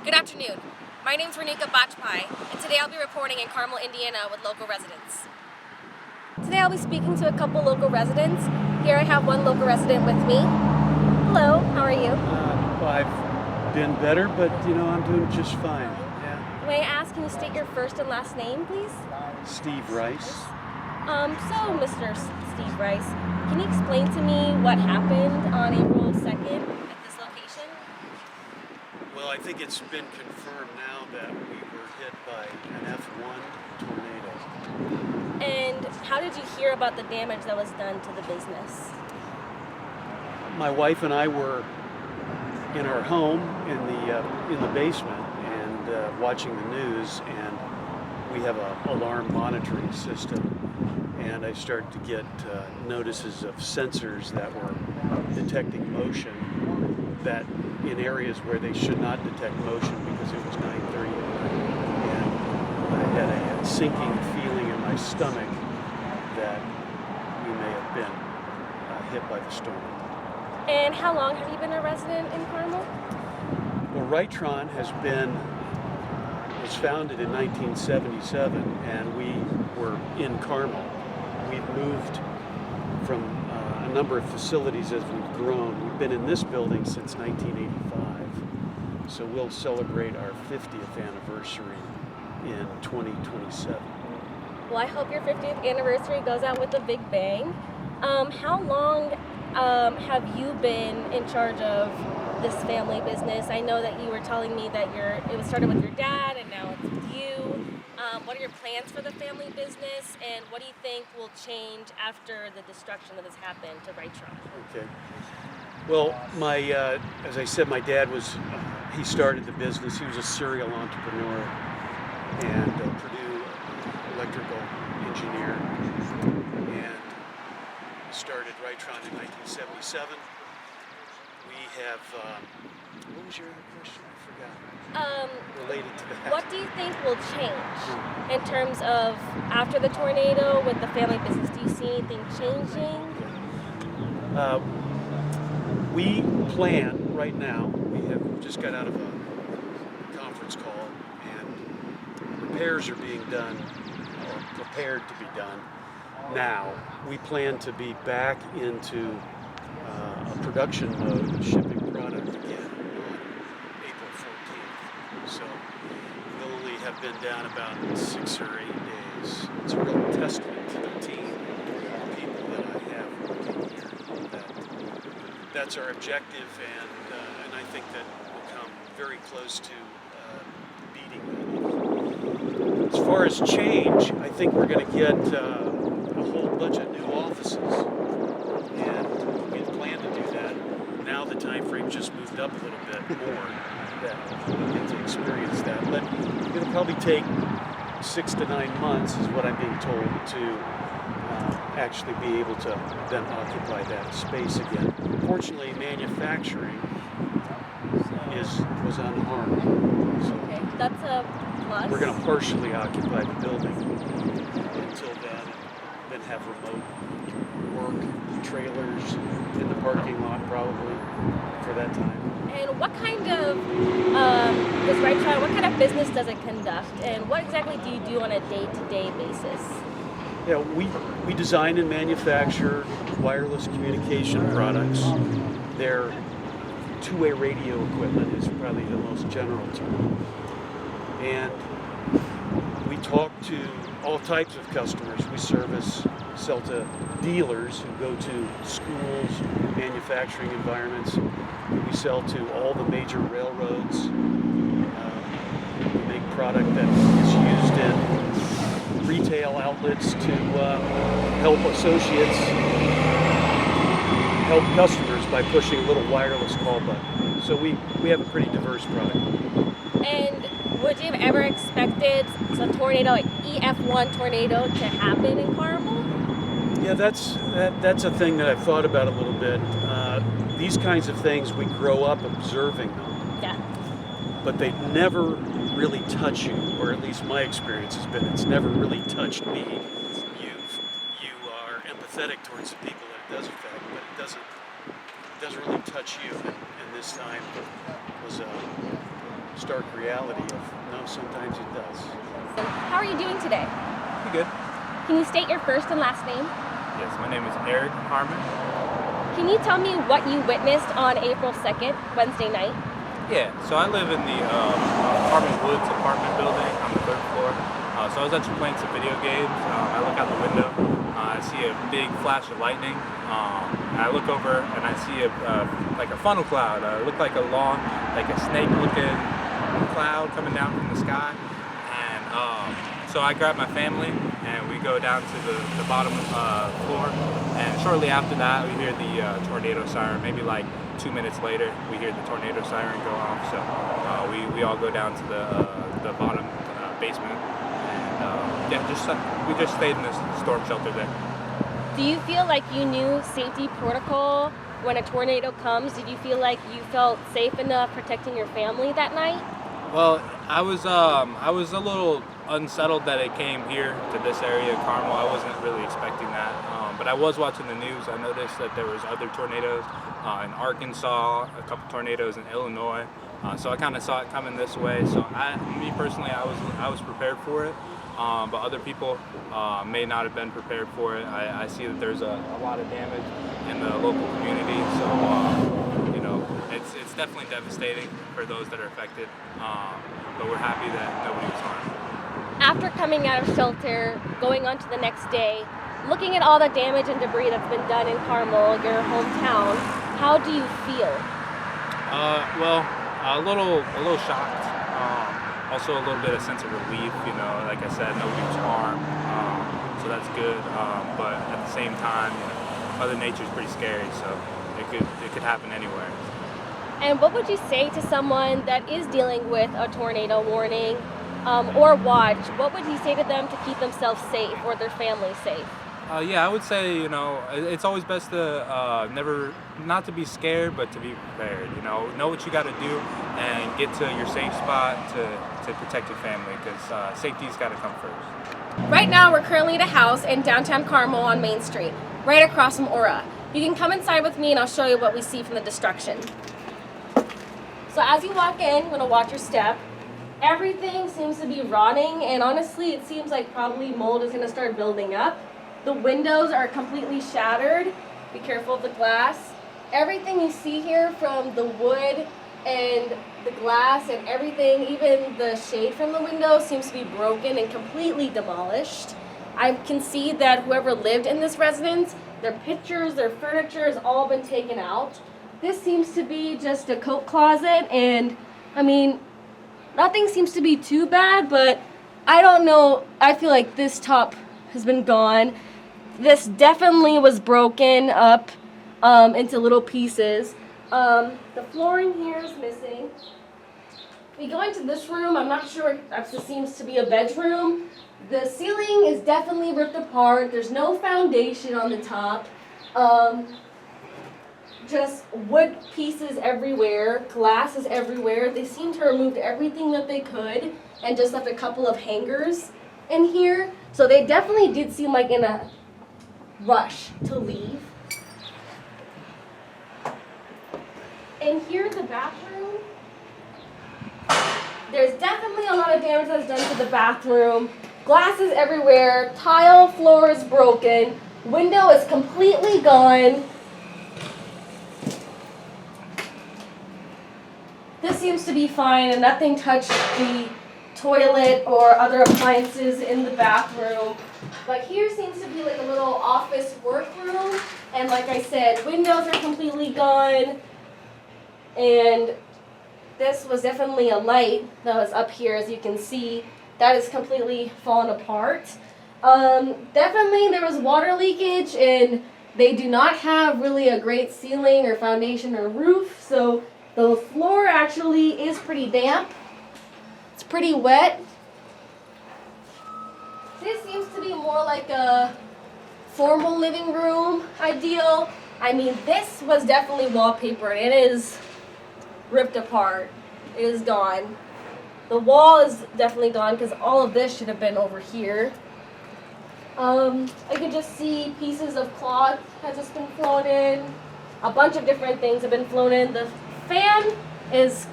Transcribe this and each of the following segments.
Good afternoon. My name is Renika Bachpai, and today I'll be reporting in Carmel, Indiana with local residents. Today I'll be speaking to a couple local residents. Here I have one local resident with me. Hello, how are you? Well, I've been better, but I'm doing just fine. Yeah. May I ask, can you state your first and last name, please? Steve Rice. Mr. Steve Rice, can you explain to me what happened on April 2nd at this location? Well, I think it's been confirmed now that we were hit by an F1 tornado. And how did you hear about the damage that was done to the business? My wife and I were in our home in the basement and watching the news, and we have a alarm monitoring system. And I started to get notices of sensors that were detecting motion that in areas where they should not detect motion because it was 9:30 at night. And I had a sinking feeling in my stomach that we may have been hit by the storm. And how long have you been a resident in Carmel? Well, Rytron was founded in 1977, and we were in Carmel. We've moved from a number of facilities as we've grown. We've been in this building since 1985, so we'll celebrate our 50th anniversary in 2027. Well, I hope your 50th anniversary goes out with a big bang. How long have you been in charge of this family business? I know that you were telling me that it was started with your dad and now it's with you. What are your plans for the family business, and what do you think will change after the destruction that has happened to Rytron? Okay. Well, as I said, my dad he started the business. He was a serial entrepreneur and a Purdue electrical engineer, and started Rytron in 1977. We have, what was your other question? I forgot. Related to that. What do you think will change in terms of after the tornado with the family business? Do you see anything changing? We plan right now. We have just got out of a conference call, and repairs are being done, or prepared to be done now. We plan to be back into a production mode of shipping product again on April 14th. So we'll only have been down about 6 or 8 days. It's a real testament to the team, the people that I have working here. That's our objective, and I think that we'll come very close to beating that. As far as change, I think we're going to get a whole bunch of new offices, and we had planned to do that. Now the time frame just moved up a little bit more that we get to experience that. But it'll probably take 6 to 9 months, is what I'm being told, to actually be able to then occupy that space again. Fortunately, manufacturing was unharmed. So okay, that's a plus. we're going to partially occupy the building until then, and then have remote work, trailers in the parking lot probably for that time. And what kind of what kind of business does it conduct, and what exactly do you do on a day-to-day basis? Yeah, we design and manufacture wireless communication products. Their two-way radio equipment is probably the most general term. And we talk to all types of customers. We sell to dealers who go to schools, manufacturing environments. We sell to all the major railroads. We make product that is used in retail outlets to help associates help customers by pushing a little wireless call button. So we have a pretty diverse product. And would you have ever expected a tornado, like EF1 tornado, to happen in Carmel? Yeah, that's a thing that I've thought about a little bit. These kinds of things, we grow up observing them. Yeah. But they never really touch you, or at least my experience has been it's never really touched me. You are empathetic towards the people that it does affect, but it doesn't really touch you. And this time was stark reality of no, sometimes it does. How are you doing today? Pretty good. Can you state your first and last name? Yes, my name is Eric Harmon. Can you tell me what you witnessed on April 2nd, Wednesday night? Yeah, so I live in the Harmon Woods apartment building on the 3rd floor. So I was actually playing some video games. I look out the window. I see a big flash of lightning. I look over and I see like a funnel cloud. It looked like a long, like a snake-looking cloud coming down from the sky. And so I grab my family and we go down to the bottom floor. And shortly after that, we hear the tornado siren. Maybe like 2 minutes later, we hear the tornado siren go off. So we all go down to the bottom basement. And we just stayed in this storm shelter there. Do you feel like you knew safety protocol when a tornado comes? Did you feel like you felt safe enough protecting your family that night? Well, I was a little unsettled that it came here to this area of Carmel. I wasn't really expecting that, but I was watching the news. I noticed that there was other tornadoes in Arkansas, a couple tornadoes in Illinois. So I kind of saw it coming this way. So me personally, I was prepared for it. But other people may not have been prepared for it. I see that there's a lot of damage in the local community, so you know, it's definitely devastating for those that are affected. But we're happy that nobody was harmed. After coming out of shelter, going on to the next day, looking at all the damage and debris that's been done in Carmel, your hometown, how do you feel? Well, a little shocked. Also a little bit of sense of relief, you know, like I said, nobody was harmed, so that's good. But at the same time, you know, Mother Nature's pretty scary, so it could happen anywhere. And what would you say to someone that is dealing with a tornado warning or watch? What would you say to them to keep themselves safe or their family safe? Yeah, I would say, you know, it's always best to not to be scared, but to be prepared. You know what you got to do and get to your safe spot to protect your family, because safety's got to come first. Right now, we're currently at a house in downtown Carmel on Main Street, right across from Aura. You can come inside with me and I'll show you what we see from the destruction. So as you walk in, I'm going to watch your step. Everything seems to be rotting, and honestly, it seems like probably mold is going to start building up. The windows are completely shattered. Be careful of the glass. Everything you see here, from the wood and the glass and everything, even the shade from the window, seems to be broken and completely demolished. I can see that whoever lived in this residence, their pictures, their furniture has all been taken out. This seems to be just a coat closet, and I mean, nothing seems to be too bad, but I don't know. I feel like this top has been gone. This definitely was broken up into little pieces. The flooring here is missing. We go into this room. I'm not sure if this seems to be a bedroom. The ceiling is definitely ripped apart. There's no foundation on the top. Just wood pieces everywhere. Glass is everywhere. They seem to have removed everything that they could and just left a couple of hangers in here. So they definitely did seem like in a rush to leave. And here's the bathroom. There's definitely a lot of damage that's done to the bathroom. Glasses everywhere. Tile floor is broken. Window is completely gone. This seems to be fine, and nothing touched the toilet or other appliances in the bathroom. But here seems to be like a little office workroom, and like I said, windows are completely gone. And this was definitely a light that was up here, as you can see. That is completely fallen apart. Definitely there was water leakage, and they do not have really a great ceiling or foundation or roof, so the floor actually is pretty damp. It's pretty wet. This seems to be more like a formal living room ideal. I mean, this was definitely wallpapered. It is ripped apart. It is gone. The wall is definitely gone because all of this should have been over here. I could just see pieces of cloth has just been flown in. A bunch of different things have been flown in. The fan is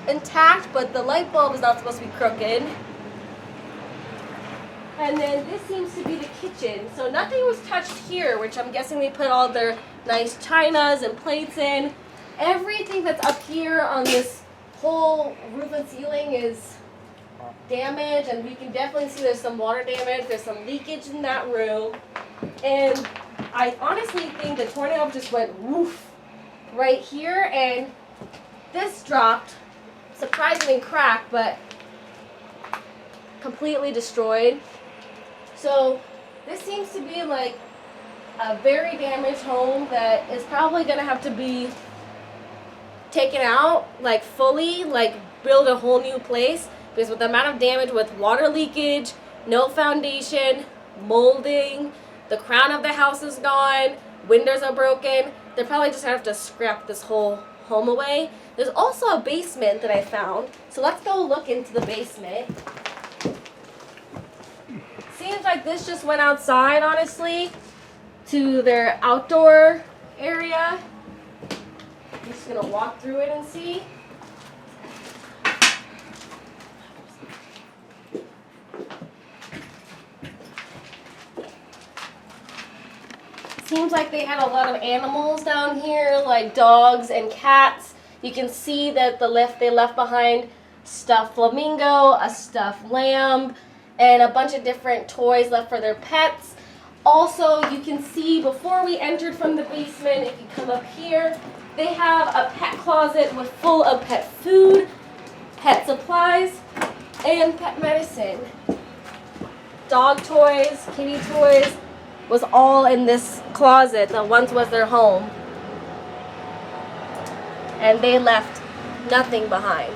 intact, but the light bulb is not supposed to be crooked. And then this seems to be the kitchen. So nothing was touched here, which I'm guessing they put all their nice chinas and plates in. Everything that's up here on this whole roof and ceiling is damaged, and we can definitely see there's some water damage, there's some leakage in that room. And I honestly think the tornado just went woof right here, and this dropped, surprisingly cracked, but completely destroyed. So this seems to be like a very damaged home that is probably gonna have to be taken out, like fully, like build a whole new place, because with the amount of damage with water leakage, no foundation, molding, the crown of the house is gone, windows are broken, they're probably just gonna have to scrap this whole home away. There's also a basement that I found, so let's go look into the basement. Seems like this just went outside, honestly, to their outdoor area. I'm just gonna walk through it and see. Seems like they had a lot of animals down here, like dogs and cats. You can see that they left behind stuffed flamingo, a stuffed lamb, and a bunch of different toys left for their pets. Also, you can see before we entered from the basement, if you come up here, they have a pet closet with full of pet food, pet supplies, and pet medicine. Dog toys, kitty toys was all in this closet that once was their home. And they left nothing behind.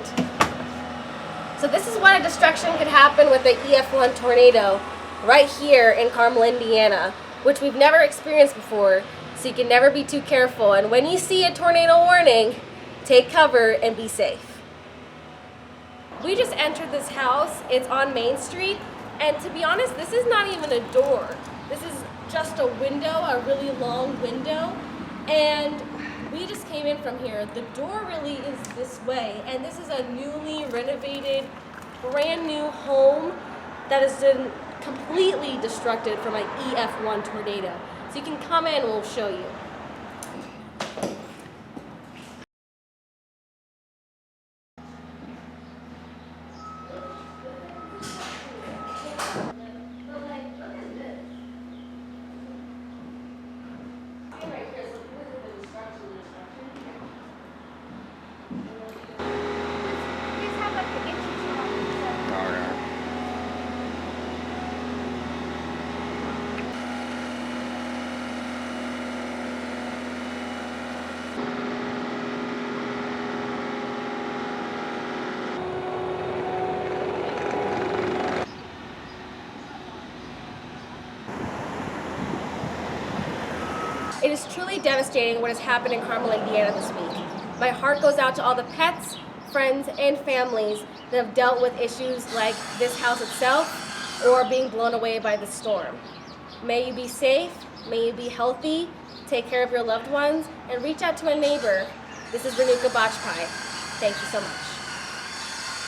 So this is what a destruction could happen with the EF1 tornado right here in Carmel, Indiana, which we've never experienced before, so you can never be too careful. And when you see a tornado warning, take cover and be safe. We just entered this house. It's on Main Street, and to be honest, this is not even a door. This is just a window, a really long window, and we just came in from here. The door really is this way, and this is a newly renovated, brand new home that has been completely destructed from an EF1 tornado. So you can come in and we'll show you. It is truly devastating what has happened in Carmel, Indiana this week. My heart goes out to all the pets, friends, and families that have dealt with issues like this house itself or being blown away by the storm. May you be safe, may you be healthy, take care of your loved ones, and reach out to a neighbor. This is Renuka Bajpai. Thank you so much.